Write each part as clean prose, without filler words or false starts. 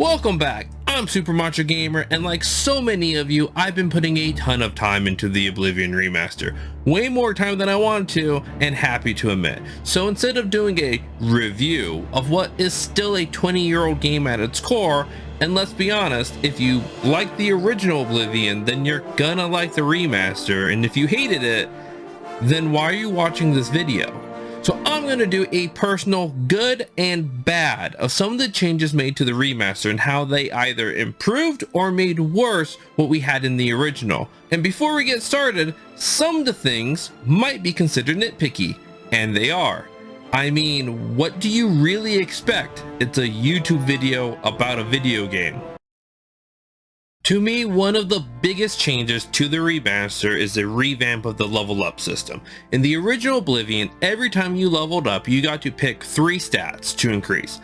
Welcome back. I'm Super Macho Gamer, and like so many of you, I've been putting a ton of time into the Oblivion Remaster. Way more time than I wanted to, and happy to admit. So instead of doing a review of what is still a 20-year-old game at its core, and let's be honest, if you like the original Oblivion, then you're gonna like the remaster, and if you hated it, then why are you watching this video? So I'm going to do a personal good and bad of some of the changes made to the remaster and how they either improved or made worse what we had in the original. And before we get started, some of the things might be considered nitpicky, and they are. I mean, what do you really expect? It's a YouTube video about a video game. To me, one of the biggest changes to the remaster is the revamp of the level up system. In the original Oblivion, every time you leveled up, you got to pick 3 stats to increase.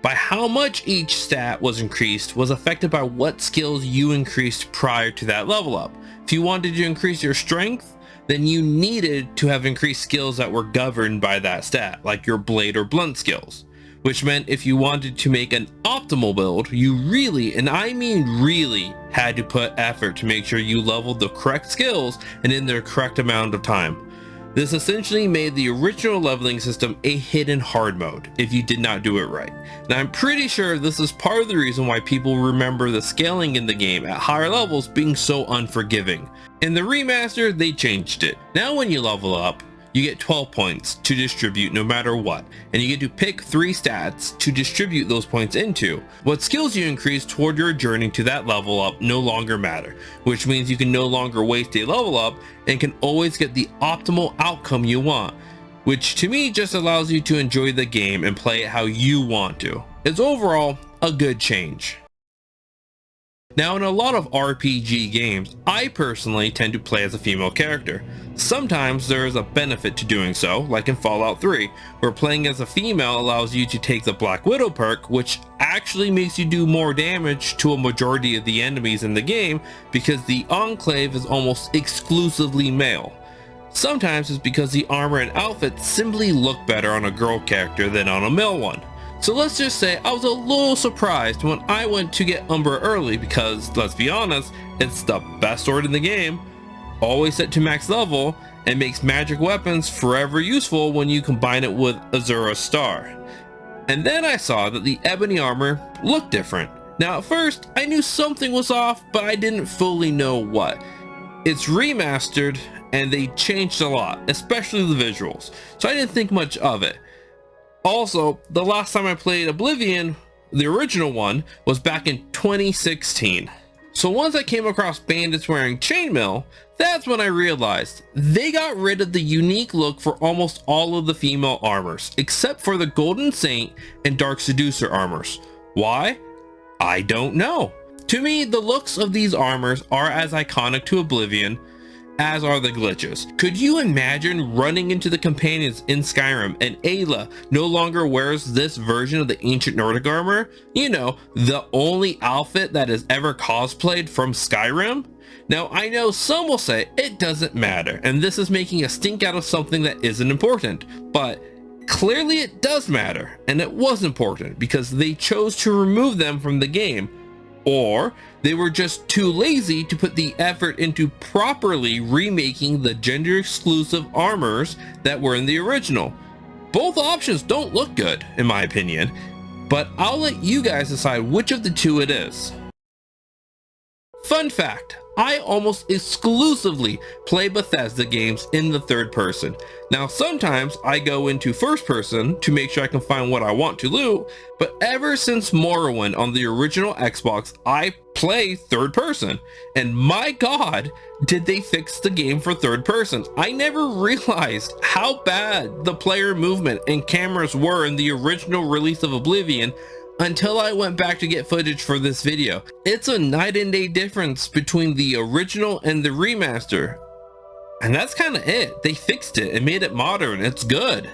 By how much each stat was increased was affected by what skills you increased prior to that level up. If you wanted to increase your strength, then you needed to have increased skills that were governed by that stat, like your blade or blunt skills. Which meant if you wanted to make an optimal build, you really, and I mean really, had to put effort to make sure you leveled the correct skills and in the correct amount of time. This essentially made the original leveling system a hidden hard mode if you did not do it right. Now I'm pretty sure this is part of the reason why people remember the scaling in the game at higher levels being so unforgiving. In the remaster, they changed it. Now when you level up, you get 12 points to distribute no matter what, and you get to pick 3 stats to distribute those points into. What skills you increase toward your journey to that level up no longer matter, which means you can no longer waste a level up and can always get the optimal outcome you want, which to me just allows you to enjoy the game and play it how you want to. It's overall a good change. Now in a lot of RPG games, I personally tend to play as a female character. Sometimes there is a benefit to doing so, like in Fallout 3, where playing as a female allows you to take the Black Widow perk, which actually makes you do more damage to a majority of the enemies in the game because the Enclave is almost exclusively male. Sometimes it's because the armor and outfits simply look better on a girl character than on a male one. So let's just say I was a little surprised when I went to get Umbra early because, let's be honest, it's the best sword in the game, always set to max level, and makes magic weapons forever useful when you combine it with Azura's Star. And then I saw that the ebony armor looked different. Now at first, I knew something was off, but I didn't fully know what. It's remastered, and they changed a lot, especially the visuals, so I didn't think much of it. Also, the last time I played Oblivion, the original one, was back in 2016. So once I came across bandits wearing chainmail, that's when I realized they got rid of the unique look for almost all of the female armors, except for the Golden Saint and Dark Seducer armors. Why? I don't know. To me, the looks of these armors are as iconic to Oblivion as are the glitches. Could you imagine running into the companions in Skyrim and Ayla no longer wears this version of the ancient Nordic armor? You know, the only outfit that is ever cosplayed from Skyrim? Now I know some will say it doesn't matter and this is making a stink out of something that isn't important, but clearly it does matter, and it was important because they chose to remove them from the game, or they were just too lazy to put the effort into properly remaking the gender exclusive armors that were in the original. Both options don't look good in my opinion, but I'll let you guys decide which of the two it is. Fun fact, I almost exclusively play Bethesda games in the third person. Now sometimes I go into first person to make sure I can find what I want to loot, but ever since Morrowind on the original Xbox, I play third person, and my god, did they fix the game for third person. I never realized how bad the player movement and cameras were in the original release of Oblivion until I went back to get footage for this video. It's a night and day difference between the original and the remaster. And that's kind of it. They fixed it and made it modern. It's good.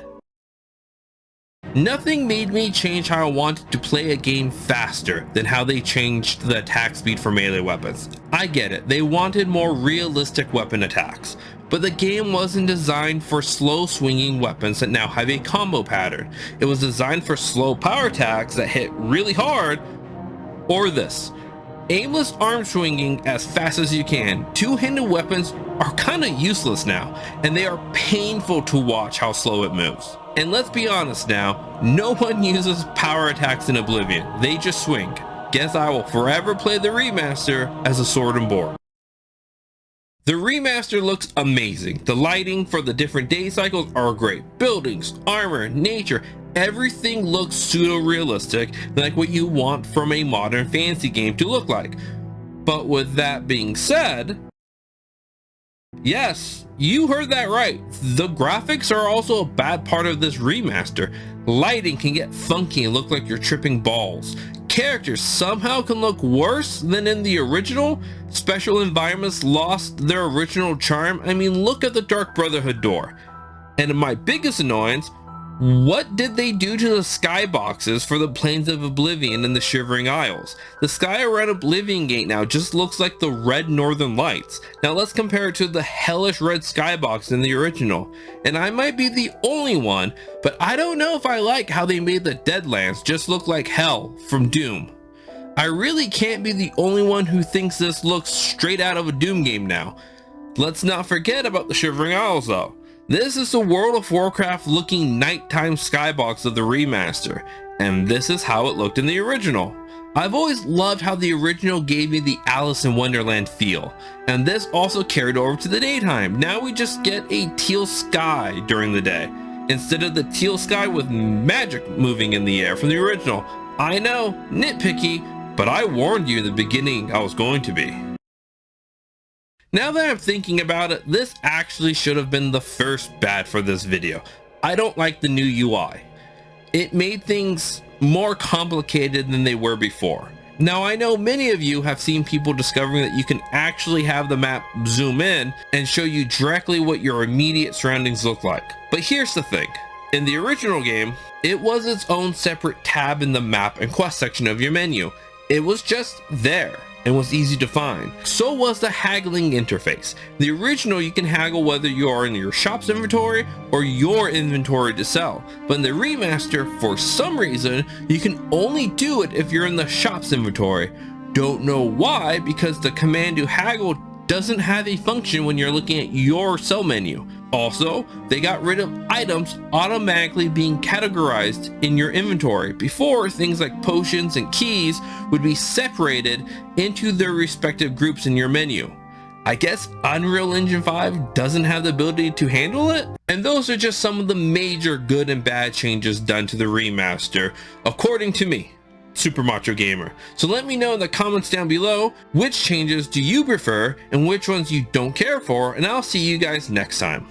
Nothing made me change how I wanted to play a game faster than how they changed the attack speed for melee weapons. I get it, they wanted more realistic weapon attacks, but the game wasn't designed for slow swinging weapons that now have a combo pattern. It was designed for slow power attacks that hit really hard Or this. Aimless arm swinging as fast as you can. Two-handed weapons are kind of useless now, and they are painful to watch how slow it moves. And let's be honest now, no one uses power attacks in Oblivion, they just swing. Guess I will forever play the remaster as a sword and board. The remaster looks amazing. The lighting for the different day cycles are great. Buildings, armor, nature, everything looks pseudo-realistic, like what you want from a modern fantasy game to look like. But with that being said, yes, you heard that right. The graphics are also a bad part of this remaster. Lighting can get funky and look like you're tripping balls. Characters somehow can look worse than in the original. Special environments lost their original charm. I mean, look at the Dark Brotherhood door. And my biggest annoyance, what did they do to the skyboxes for the Plains of Oblivion and the Shivering Isles? The sky around Oblivion Gate now just looks like the red northern lights. Now let's compare it to the hellish red skybox in the original. And I might be the only one, but I don't know if I like how they made the Deadlands just look like hell from Doom. I really can't be the only one who thinks this looks straight out of a Doom game now. Let's not forget about the Shivering Isles though. This is the World of Warcraft looking nighttime skybox of the remaster, and this is how it looked in the original. I've always loved how the original gave me the Alice in Wonderland feel, and this also carried over to the daytime. Now we just get a teal sky during the day, instead of the teal sky with magic moving in the air from the original. I know, nitpicky, but I warned you in the beginning I was going to be. Now that I'm thinking about it, this actually should have been the first bad for this video. I don't like the new UI. It made things more complicated than they were before. Now I know many of you have seen people discovering that you can actually have the map zoom in and show you directly what your immediate surroundings look like. But here's the thing. In the original game, it was its own separate tab in the map and quest section of your menu. It was just there and was easy to find. So was the haggling interface. The original, you can haggle whether you are in your shop's inventory or your inventory to sell. But in the remaster, for some reason, you can only do it if you're in the shop's inventory. Don't know why, because the command to haggle doesn't have a function when you're looking at your sell menu. Also, they got rid of items automatically being categorized in your inventory. Before, things like potions and keys would be separated into their respective groups in your menu. I guess Unreal Engine 5 doesn't have the ability to handle it? And those are just some of the major good and bad changes done to the remaster, according to me, Super Macho Gamer. So let me know in the comments down below, which changes do you prefer and which ones you don't care for, and I'll see you guys next time.